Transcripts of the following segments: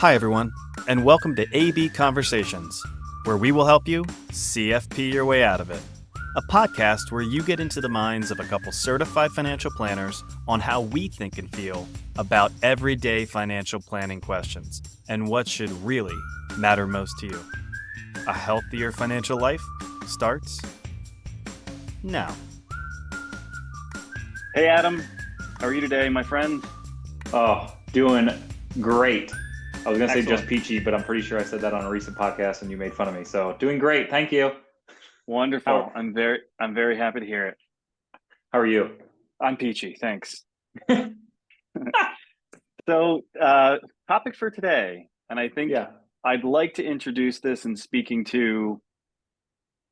Hi, everyone, and welcome to AB Conversations, where we will help you CFP your way out of it. A podcast where you get into the minds of a couple certified financial planners on how we think and feel about everyday financial planning questions and what should really matter most to you. A healthier financial life starts now. Hey, Adam. How are you today, my friend? Oh, doing great. I was going to say Excellent. just peachy, but I'm pretty sure I said that on a recent podcast and you made fun of me. So doing great. Thank you. Wonderful. I'm very happy to hear it. How are you? I'm peachy. Thanks. So, topic for today, and I think I'd like to introduce this in speaking to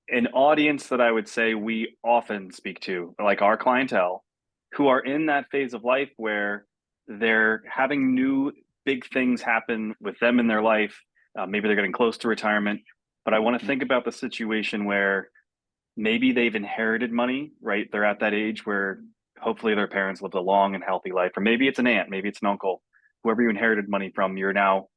an audience that I would say we often speak to, like our clientele, who are in that phase of life where they're having new big things happen with them in their life. Maybe they're getting close to retirement, but I want to think about the situation where maybe they've inherited money, right? They're at that age where hopefully their parents lived a long and healthy life, or maybe it's an aunt, maybe it's an uncle, whoever you inherited money from, you're now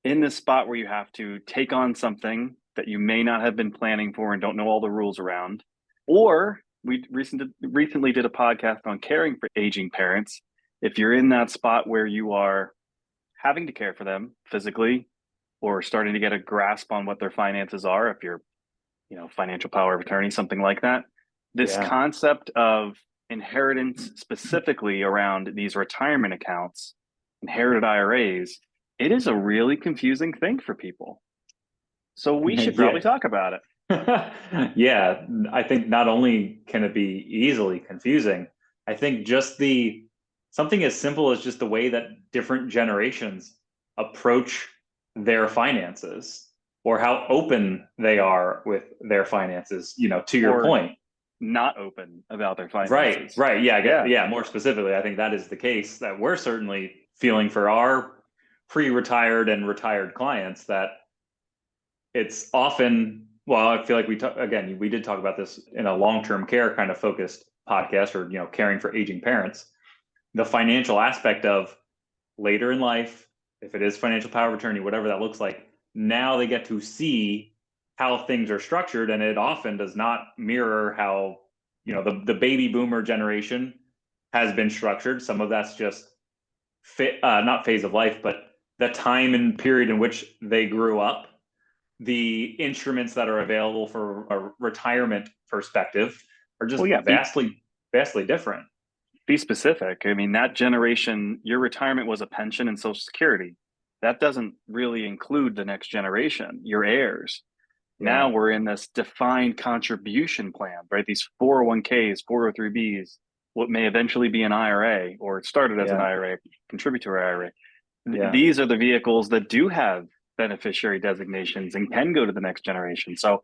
in this spot where you have to take on something that you may not have been planning for and don't know all the rules around. Or we recently did a podcast on caring for aging parents. If you're in that spot where you are having to care for them physically or starting to get a grasp on what their finances are, if you're, financial power of attorney, something like that, this concept of inheritance, specifically around these retirement accounts, inherited IRAs, it is a really confusing thing for people. So we should probably talk about it. Yeah, I think not only can it be easily confusing, I think just something as simple as just the way that different generations approach their finances or how open they are with their finances, to your point. Not open about their finances. Right. Yeah. More specifically, I think that is the case that we're certainly feeling for our pre-retired and retired clients, that it's often, well, I feel like we did talk about this in a long-term care kind of focused podcast, or, caring for aging parents. The financial aspect of later in life, if it is financial power of attorney, whatever that looks like, now they get to see how things are structured, and it often does not mirror how, the baby boomer generation has been structured. Some of that's just not phase of life, but the time and period in which they grew up, the instruments that are available for a retirement perspective are just vastly different. Be specific. I mean, that generation, your retirement was a pension and Social Security. That doesn't really include the next generation, your heirs. Now we're in this defined contribution plan, right? These 401ks, 403bs, what may eventually be an IRA, or it started as an IRA, contributory IRA. These are the vehicles that do have beneficiary designations and can go to the next generation. So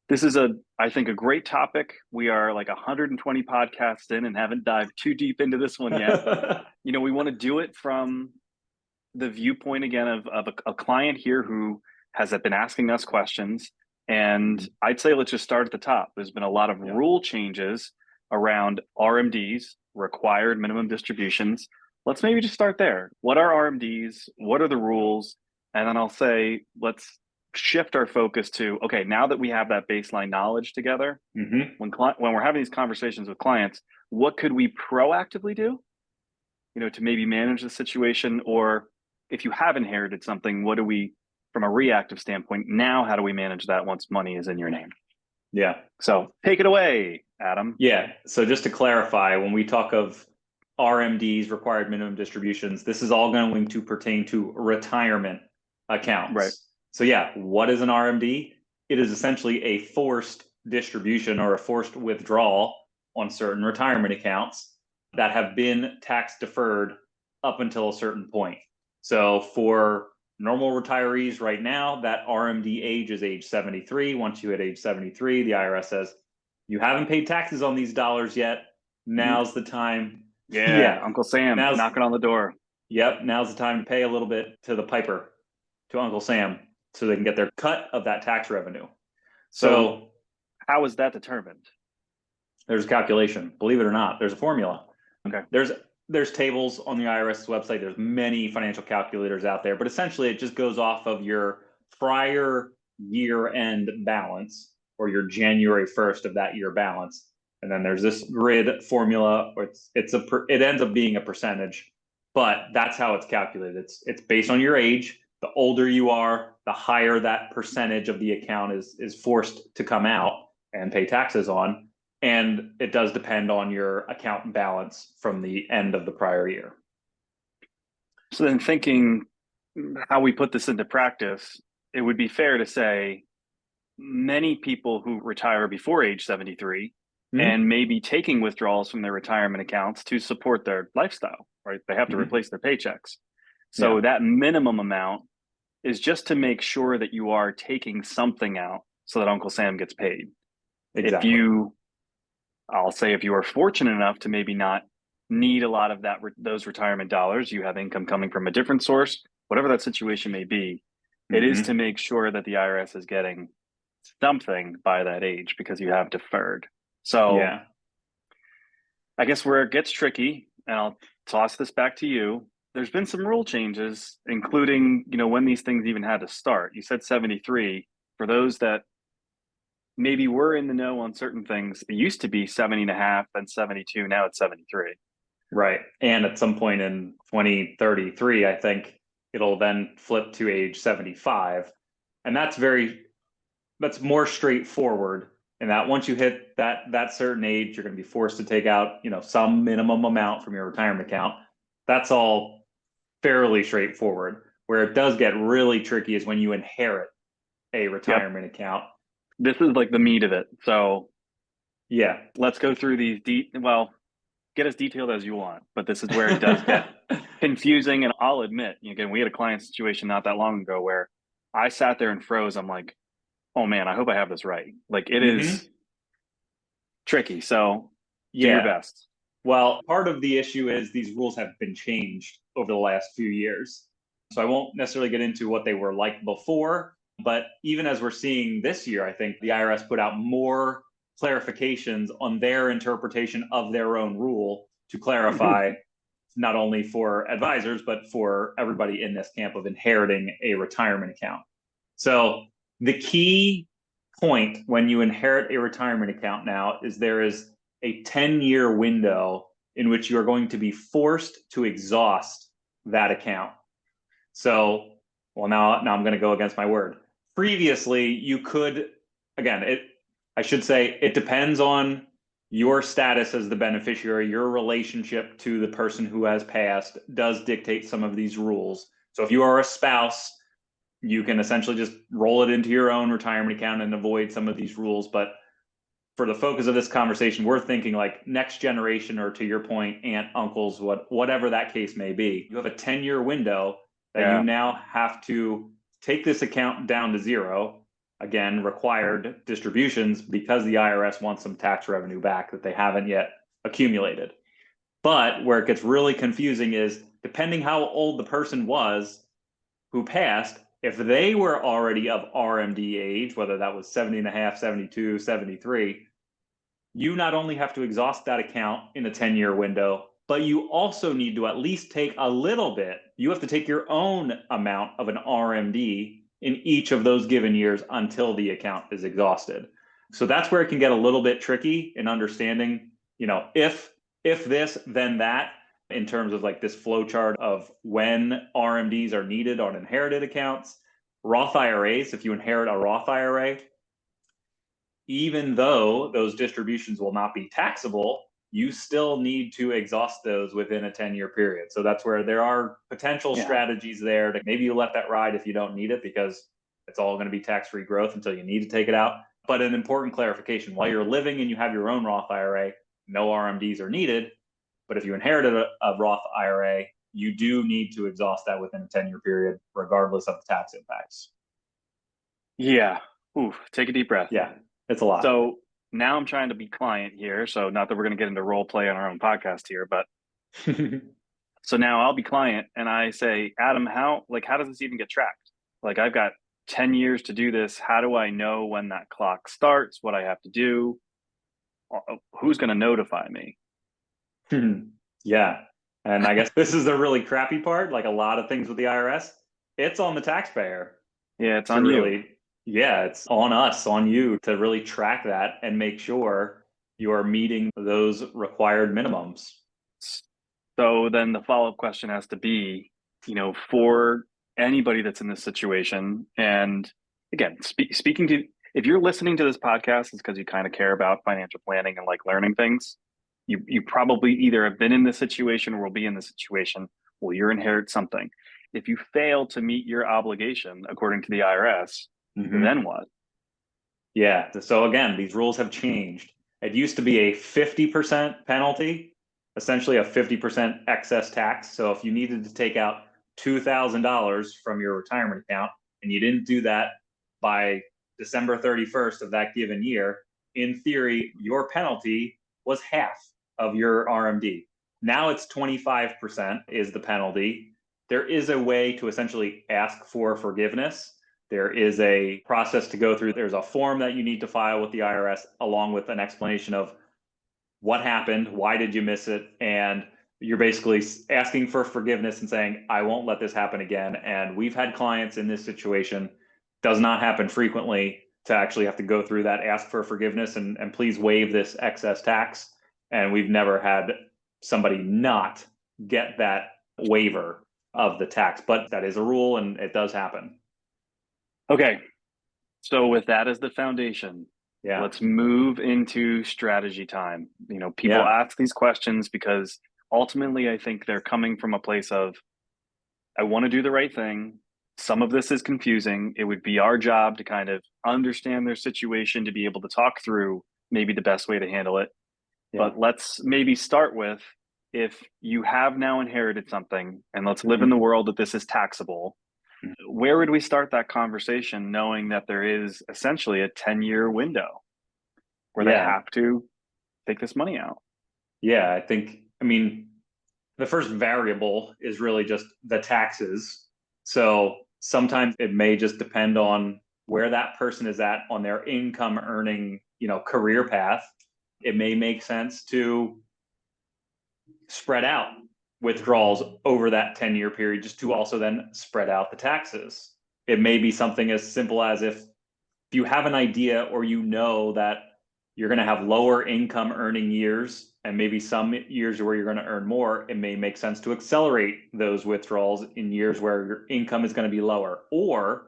this is I think a great topic. We are like 120 podcasts in and haven't dived too deep into this one yet. We want to do it from the viewpoint again of a client here who has been asking us questions. And I'd say let's just start at the top. There's been a lot of rule changes around RMDs, required minimum distributions. Let's maybe just start there. What are RMDs? What are the rules? And then I'll say, let's shift our focus to, okay, now that we have that baseline knowledge together, when we're having these conversations with clients, what could we proactively do, to maybe manage the situation? Or if you have inherited something, what do we, from a reactive standpoint, now how do we manage that once money is in your name? Yeah. So take it away, Adam. Yeah. So just to clarify, when we talk of RMDs, required minimum distributions, this is all going to pertain to retirement accounts. Right. So what is an RMD? It is essentially a forced distribution or a forced withdrawal on certain retirement accounts that have been tax deferred up until a certain point. So for normal retirees right now, that RMD age is age 73. Once you hit age 73, the IRS says, you haven't paid taxes on these dollars yet. Now's the time. Uncle Sam knocking on the door. Yep. Now's the time to pay a little bit to the piper, to Uncle Sam, so they can get their cut of that tax revenue. So how is that determined? There's a calculation. Believe it or not, there's a formula. Okay. there's tables on the IRS website. There's many financial calculators out there, but essentially it just goes off of your prior year-end balance or your January 1st of that year balance. And then there's this grid formula, or it ends up being a percentage, but that's how it's calculated. It's based on your age. The older you are, the higher that percentage of the account is forced to come out and pay taxes on. And it does depend on your account balance from the end of the prior year. So then, thinking how we put this into practice, it would be fair to say many people who retire before age 73 and may be taking withdrawals from their retirement accounts to support their lifestyle, right? They have to replace their paychecks. So that minimum amount is just to make sure that you are taking something out so that Uncle Sam gets paid. Exactly. I'll say if you are fortunate enough to maybe not need a lot of those retirement dollars, you have income coming from a different source, whatever that situation may be, it is to make sure that the IRS is getting something by that age because you have deferred. So I guess where it gets tricky, and I'll toss this back to you, there's been some rule changes, including, when these things even had to start. You said 73. For those that maybe we're in the know on certain things, it used to be 70 and a half, then 72, now it's 73. Right. And at some point in 2033, I think it'll then flip to age 75. And that's more straightforward. And that once you hit that certain age, you're going to be forced to take out, some minimum amount from your retirement account. That's all fairly straightforward. Where it does get really tricky is when you inherit a retirement account. This is like the meat of it. So let's go through these get as detailed as you want, but this is where it does get confusing. And I'll admit, again, we had a client situation not that long ago where I sat there and froze. I'm like, oh man, I hope I have this right. Like it is tricky. So do your best. Well, part of the issue is these rules have been changed over the last few years. So I won't necessarily get into what they were like before, but even as we're seeing this year, I think the IRS put out more clarifications on their interpretation of their own rule to clarify not only for advisors, but for everybody in this camp of inheriting a retirement account. So the key point when you inherit a retirement account now is there is a 10-year window in which you are going to be forced to exhaust that account. So, now I'm going to go against my word. Previously, you could, I should say it depends on your status as the beneficiary. Your relationship to the person who has passed does dictate some of these rules. So if you are a spouse, you can essentially just roll it into your own retirement account and avoid some of these rules. But for the focus of this conversation, we're thinking like next generation, or to your point, aunt, uncles, whatever that case may be. You have a 10-year window that you now have to take this account down to zero. Again, required distributions because the IRS wants some tax revenue back that they haven't yet accumulated. But where it gets really confusing is depending how old the person was who passed, if they were already of RMD age, whether that was 70 and a half, 72, 73, you not only have to exhaust that account in a 10-year window, but you also need to at least take a little bit. You have to take your own amount of an RMD in each of those given years until the account is exhausted. So that's where it can get a little bit tricky in understanding, if this, then that, in terms of like this flow chart of when RMDs are needed on inherited accounts. Roth IRAs, if you inherit a Roth IRA, even though those distributions will not be taxable, you still need to exhaust those within a 10-year period. So that's where there are potential strategies there to maybe you let that ride if you don't need it because it's all going to be tax-free growth until you need to take it out. But an important clarification, while you're living and you have your own Roth IRA, no RMDs are needed. But if you inherited a Roth IRA, you do need to exhaust that within a 10-year period, regardless of the tax impacts. Yeah. Ooh, take a deep breath. Yeah, it's a lot. So now I'm trying to be client here. So not that we're going to get into role play on our own podcast here, but so now I'll be client and I say, Adam, how does this even get tracked? Like I've got 10 years to do this. How do I know when that clock starts, what I have to do? Who's going to notify me? Yeah. And I guess this is the really crappy part, like a lot of things with the IRS, it's on the taxpayer Yeah, it's to on you. really, yeah, it's on us, on you to really track that and make sure you are meeting those required minimums. So then the follow-up question has to be, for anybody that's in this situation, and again, speaking to, if you're listening to this podcast, it's because you kind of care about financial planning and like learning things. You probably either have been in this situation or will be in this situation. Well, you inherit something. If you fail to meet your obligation according to the IRS, then what? Yeah. So again, these rules have changed. It used to be a 50% penalty, essentially a 50% excess tax. So if you needed to take out $2,000 from your retirement account and you didn't do that by December 31st of that given year, in theory, your penalty was half of your RMD. Now it's 25% is the penalty. There is a way to essentially ask for forgiveness. There is a process to go through. There's a form that you need to file with the IRS along with an explanation of what happened, why did you miss it, and you're basically asking for forgiveness and saying, I won't let this happen again. And we've had clients in this situation, does not happen frequently, to actually have to go through that, ask for forgiveness and please waive this excess tax. And we've never had somebody not get that waiver of the tax, but that is a rule and it does happen. Okay. So with that as the foundation, let's move into strategy time. People ask these questions because ultimately I think they're coming from a place of, I want to do the right thing. Some of this is confusing. It would be our job to kind of understand their situation, to be able to talk through maybe the best way to handle it. But let's maybe start with, if you have now inherited something, and let's live in the world that this is taxable, where would we start that conversation knowing that there is essentially a 10-year window where they have to take this money out? Yeah, I mean, the first variable is really just the taxes. So sometimes it may just depend on where that person is at on their income earning, career path. It may make sense to spread out withdrawals over that 10-year period just to also then spread out the taxes. It may be something as simple as if you have an idea or that you're going to have lower income earning years and maybe some years where you're going to earn more, it may make sense to accelerate those withdrawals in years where your income is going to be lower. Or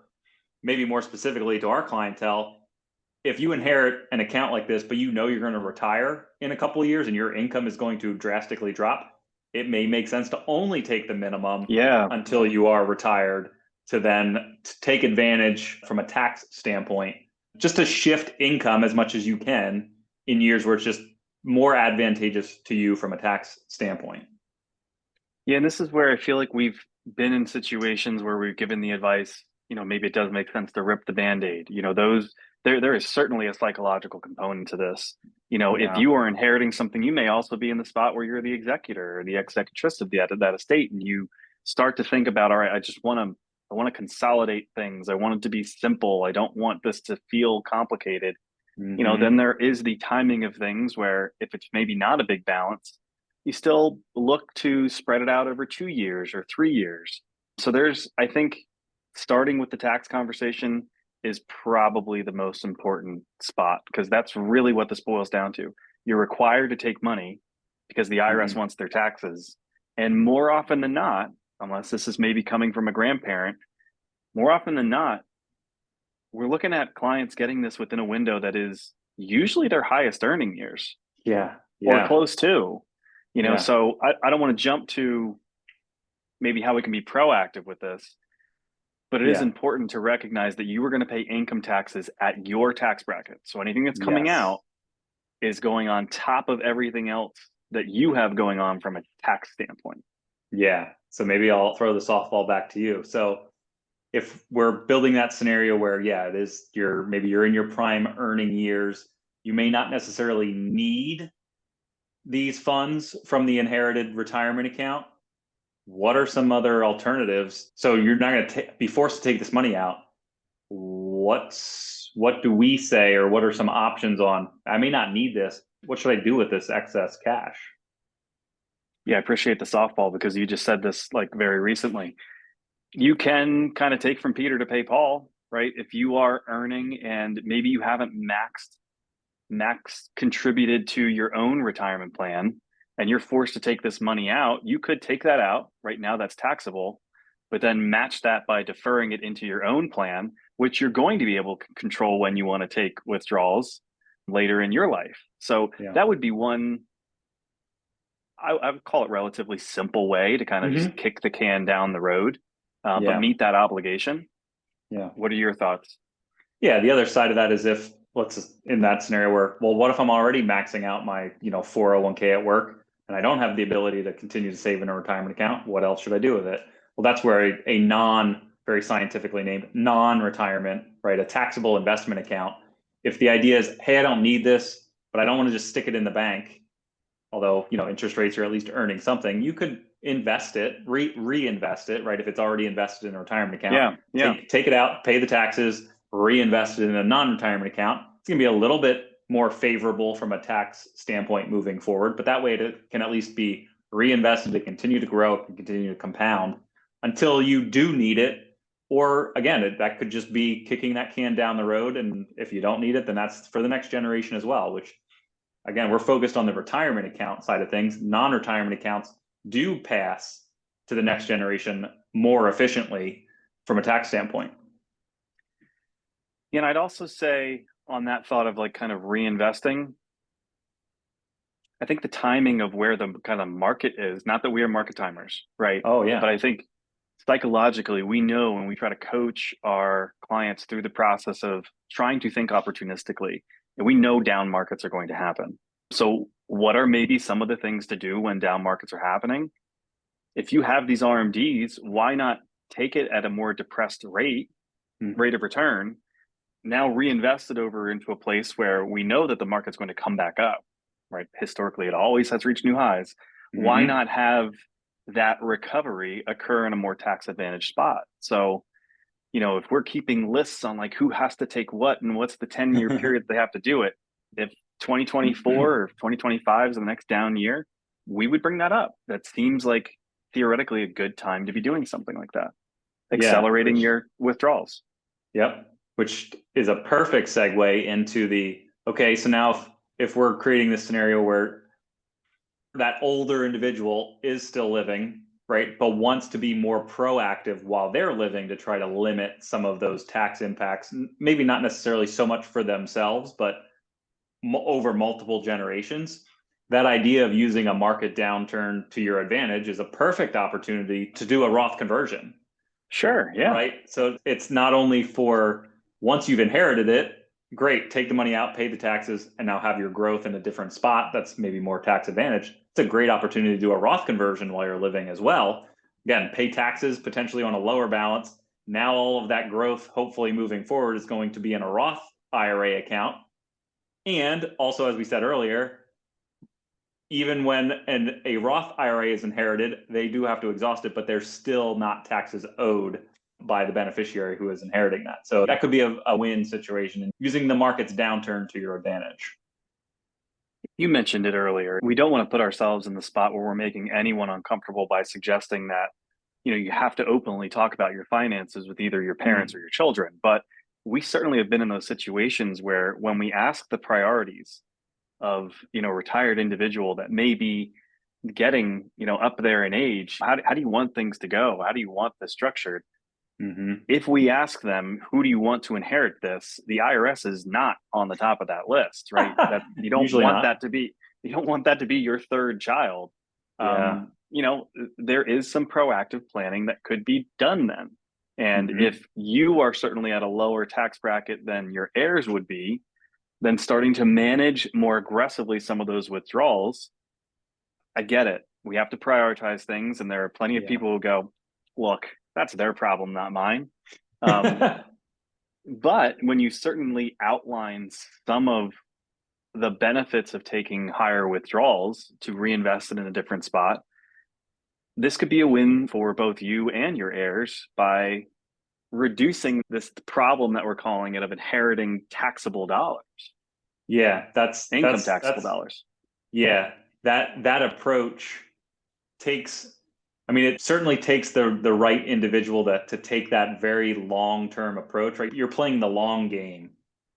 maybe more specifically to our clientele, if you inherit an account like this, but you're going to retire in a couple of years and your income is going to drastically drop, it may make sense to only take the minimum until you are retired, to then take advantage from a tax standpoint, just to shift income as much as you can in years where it's just more advantageous to you from a tax standpoint. Yeah, and this is where I feel like we've been in situations where we've given the advice, maybe it does make sense to rip the Band-Aid. There is certainly a psychological component to this. If you are inheriting something, you may also be in the spot where you're the executor or the executrix of that estate, and you start to think about, all right, I want to consolidate things. I want it to be simple. I don't want this to feel complicated. Then there is the timing of things where if it's maybe not a big balance, you still look to spread it out over 2 years or 3 years. So I think starting with the tax conversation is probably the most important spot, because that's really what this boils down to. You're required to take money because the IRS wants their taxes. And more often than not, unless this is maybe coming from a grandparent, more often than not, we're looking at clients getting this within a window that is usually their highest earning years. Or close to. So I don't want to jump to maybe how we can be proactive with this, but it is important to recognize that you are going to pay income taxes at your tax bracket. So anything that's coming out is going on top of everything else that you have going on from a tax standpoint. Yeah. So maybe I'll throw the softball back to you. So if we're building that scenario where, it is maybe you're in your prime earning years, you may not necessarily need these funds from the inherited retirement account. What are some other alternatives? So you're not going to be forced to take this money out. What do we say, or what are some options on, I may not need this. What should I do with this excess cash? Yeah, I appreciate the softball because you just said this like very recently. You can kind of take from Peter to pay Paul, right? If you are earning and maybe you haven't max contributed to your own retirement plan and you're forced to take this money out, you could take that out. Right now that's taxable, but then match that by deferring it into your own plan, which you're going to be able to control when you want to take withdrawals later in your life. So Yeah. that would be one, I would call it relatively simple way to kind of just kick the can down the road, but Yeah. meet that obligation. Yeah. What are your thoughts? Yeah. The other side of that is if, let's, in that scenario where, well, what if I'm already maxing out my, 401k at work and I don't have the ability to continue to save in a retirement account? What else should I do with it? Well, that's where a very scientifically named non-retirement, right, a taxable investment account. If the idea is, hey, I don't need this, but I don't want to just stick it in the bank, although, interest rates are at least earning something, you could invest it, reinvest it, right? If it's already invested in a retirement account, take it out, pay the taxes, reinvest it in a non-retirement account. It's going to be a little bit more favorable from a tax standpoint moving forward, but that way it can at least be reinvested to continue to grow and continue to compound until you do need it. Or again, that could just be kicking that can down the road. And if you don't need it, then that's for the next generation as well, which again, we're focused on the retirement account side of things. Non-retirement accounts do pass to the next generation more efficiently from a tax standpoint. And I'd also say on that thought of like kind of reinvesting, I think the timing of where the kind of market is, not that we are market timers, right? Oh, yeah. But I think psychologically, we know when we try to coach our clients through the process of trying to think opportunistically, and we know down markets are going to happen. So what are maybe some of the things to do when down markets are happening? If you have these RMDs, why not take it at a more depressed rate of return, now reinvest it over into a place where we know that the market's going to come back up, right? Historically, it always has reached new highs. Why not have that recovery occur in a more tax advantaged spot? So, if we're keeping lists on like who has to take what and what's the 10-year period they have to do it, if 2024 or 2025 is the next down year, we would bring that up. That seems like theoretically a good time to be doing something like that, accelerating your withdrawals. Yep. Which is a perfect segue into okay, so now if we're creating this scenario where that older individual is still living, right, but wants to be more proactive while they're living to try to limit some of those tax impacts, maybe not necessarily so much for themselves, but over multiple generations. That idea of using a market downturn to your advantage is a perfect opportunity to do a Roth conversion. Sure. Yeah. Right. So it's not only for once you've inherited it, great, take the money out, pay the taxes, and now have your growth in a different spot that's maybe more tax advantage. It's a great opportunity to do a Roth conversion while you're living as well. Again, pay taxes potentially on a lower balance. Now all of that growth, hopefully moving forward, is going to be in a Roth IRA account. And also, as we said earlier, even when a Roth IRA is inherited, they do have to exhaust it, but there's still not taxes owed by the beneficiary who is inheriting that. So that could be a win situation, and using the market's downturn to your advantage. You mentioned it earlier. We don't want to put ourselves in the spot where we're making anyone uncomfortable by suggesting that, you have to openly talk about your finances with either your parents or your children. But we certainly have been in those situations where when we ask the priorities of, retired individual that may be getting, up there in age, how do you want things to go? How do you want this structured? If we ask them, who do you want to inherit this? The IRS is not on the top of that list, right? That you don't want that to be, your third child. Yeah. There is some proactive planning that could be done then. And if you are certainly at a lower tax bracket than your heirs would be, then starting to manage more aggressively some of those withdrawals. I get it. We have to prioritize things. And there are plenty of people who go, look, that's their problem, not mine. But when you certainly outline some of the benefits of taking higher withdrawals to reinvest it in a different spot, this could be a win for both you and your heirs by reducing this problem that we're calling it of inheriting taxable dollars. Yeah, that's taxable dollars. Yeah, that approach takes, I mean, it certainly takes the right individual to take that very long-term approach, right? You're playing the long game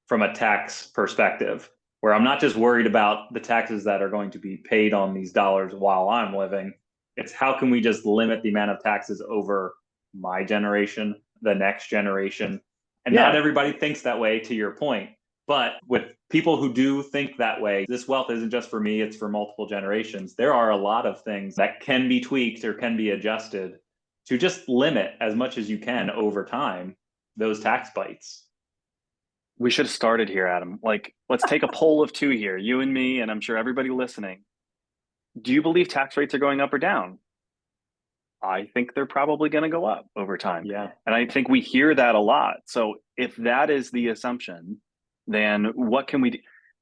from a tax perspective, where I'm not just worried about the taxes that are going to be paid on these dollars while I'm living. It's how can we just limit the amount of taxes over my generation, the next generation? And not everybody thinks that way, to your point. But with people who do think that way, this wealth isn't just for me, it's for multiple generations. There are a lot of things that can be tweaked or can be adjusted to just limit as much as you can over time those tax bites. We should have started here, Adam. Like, let's take a poll of two here, you and me, and I'm sure everybody listening. Do you believe tax rates are going up or down? I think they're probably going to go up over time. Yeah. And I think we hear that a lot. So if that is the assumption, then what can we do?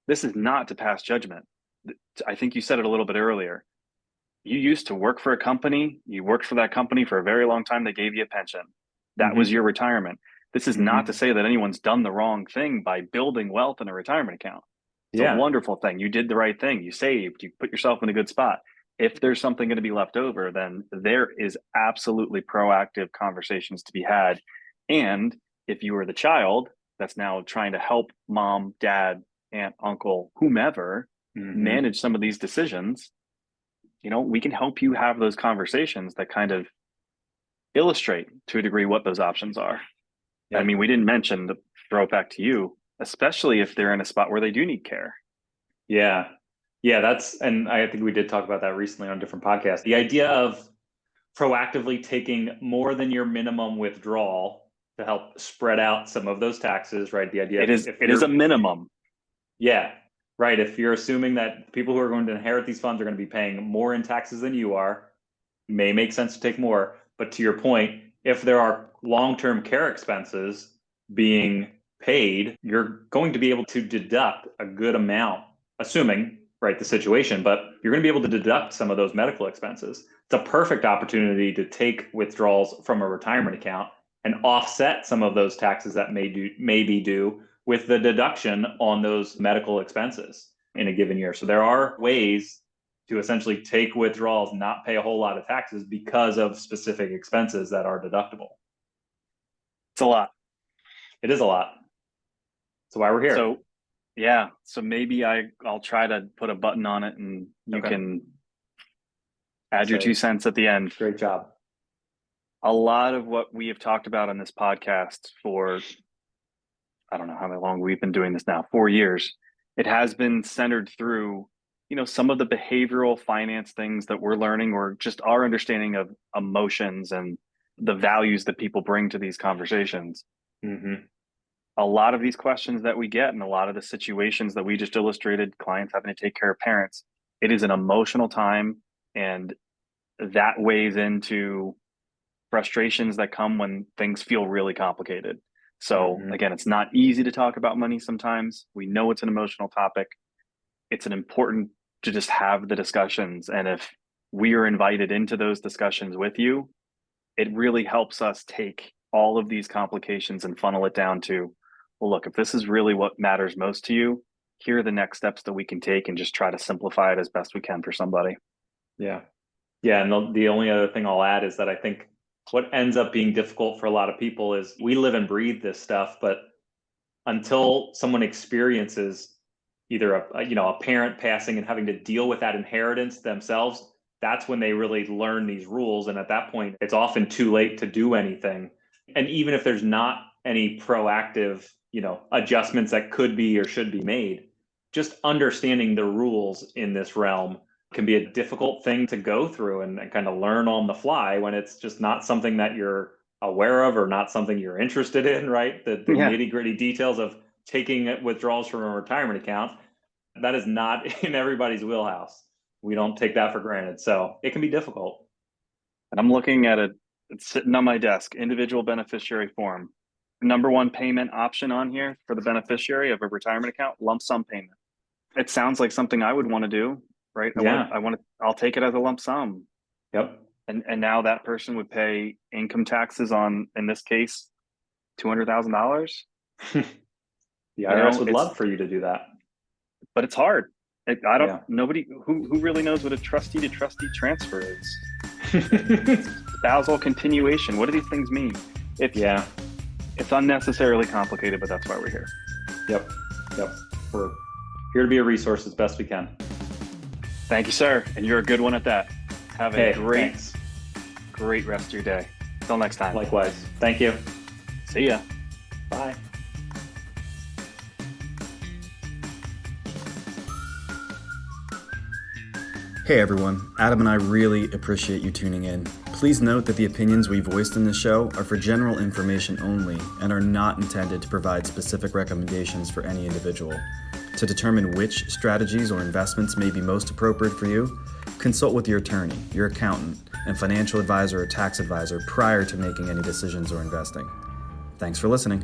This is not to pass judgment. I think you said it a little bit earlier. You used to work for a company. You worked for that company for a very long time. They gave you a pension. That was your retirement. This is not to say that anyone's done the wrong thing by building wealth in a retirement account. It's a wonderful thing. You did the right thing. You saved. You put yourself in a good spot. If there's something going to be left over, then there is absolutely proactive conversations to be had. And if you are the child that's now trying to help mom, dad, aunt, uncle, whomever manage some of these decisions, you know, we can help you have those conversations that kind of illustrate to a degree what those options are. I mean, we didn't mention, to throw it back to you, especially if they're in a spot where they do need care. Yeah. And I think we did talk about that recently on different podcasts. The idea of proactively taking more than your minimum withdrawal to help spread out some of those taxes, right? The idea it is a minimum. Yeah, right. If you're assuming that people who are going to inherit these funds are going to be paying more in taxes than you are, may make sense to take more. But to your point, if there are long-term care expenses being paid, you're going to be able to deduct a good amount, assuming, right, the situation, but you're going to be able to deduct some of those medical expenses. It's a perfect opportunity to take withdrawals from a retirement account and offset some of those taxes that may be due with the deduction on those medical expenses in a given year. So there are ways to essentially take withdrawals, not pay a whole lot of taxes because of specific expenses that are deductible. It's a lot. It is a lot. That's why we're here. So, yeah. So maybe I'll try to put a button on it and you can add your 2 cents at the end. Great job. A lot of what we have talked about on this podcast for, I don't know how long we've been doing this now, 4 years. It has been centered through, you know, some of the behavioral finance things that we're learning, or just our understanding of emotions and the values that people bring to these conversations. A lot of these questions that we get and a lot of the situations that we just illustrated, clients having to take care of parents, it is an emotional time, and that weighs into frustrations that come when things feel really complicated. So again, it's not easy to talk about money sometimes. We know it's an emotional topic. It's an important to just have the discussions. And if we are invited into those discussions with you, it really helps us take all of these complications and funnel it down to, well, look, if this is really what matters most to you, here are the next steps that we can take, and just try to simplify it as best we can for somebody. Yeah. And the only other thing I'll add is that I think what ends up being difficult for a lot of people is we live and breathe this stuff, but until someone experiences either a parent passing and having to deal with that inheritance themselves, that's when they really learn these rules. And at that point, it's often too late to do anything. And even if there's not any proactive, adjustments that could be or should be made, just understanding the rules in this realm can be a difficult thing to go through and kind of learn on the fly when it's just not something that you're aware of or not something you're interested in, right? The nitty gritty details of taking withdrawals from a retirement account, that is not in everybody's wheelhouse. We don't take that for granted. So it can be difficult. And I'm looking at it, it's sitting on my desk, individual beneficiary form. Number one payment option on here for the beneficiary of a retirement account, lump sum payment. It sounds like something I would want to do, right? I'll take it as a lump sum. Yep. And now that person would pay income taxes on, in this case, $200,000. The IRS would love for you to do that. But it's hard. I don't. Nobody who really knows what a trustee to trustee transfer is. Spousal continuation. What do these things mean? It's unnecessarily complicated, but that's why we're here. Yep. We're here to be a resource as best we can. Thank you, sir. And you're a good one at that. Have a great rest of your day. Till next time. Likewise. Thank you. See ya. Bye. Hey everyone, Adam and I really appreciate you tuning in. Please note that the opinions we voiced in this show are for general information only and are not intended to provide specific recommendations for any individual. To determine which strategies or investments may be most appropriate for you, consult with your attorney, your accountant, and financial advisor or tax advisor prior to making any decisions or investing. Thanks for listening.